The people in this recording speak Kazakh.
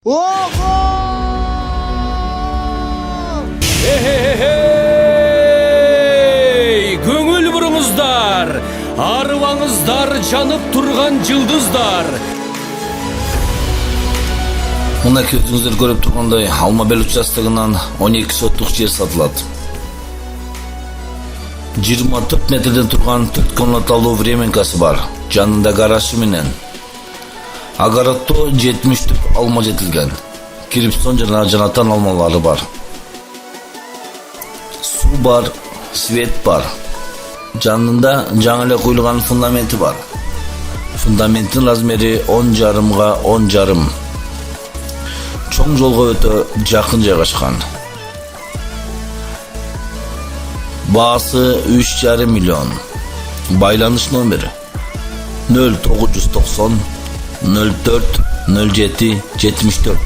Oho! Hey, көңіл бұрыңыздар, арыбаңыздар, жанып тұрған жылдыздар. Мына көзіңіздер көріп тұрғандай Алма-Бел участогынан 12 соттық жер сатылат. 24 метрден тұрған 4 комнаталуу временкасы бар, жанында гаражы менен. Огородто 70 түп алма жетилген. Кирпичтон жана жанатан алмалары бар. Су бар, свет бар. Жанында жаңы эле куйулган фундаменти бар. Фундаменттин размери 10,5 × 10,5. Чоң жолго өтө жакын жайгашкан. Баасы 3,5 миллион. Байланыш номери 0990 04 07 74.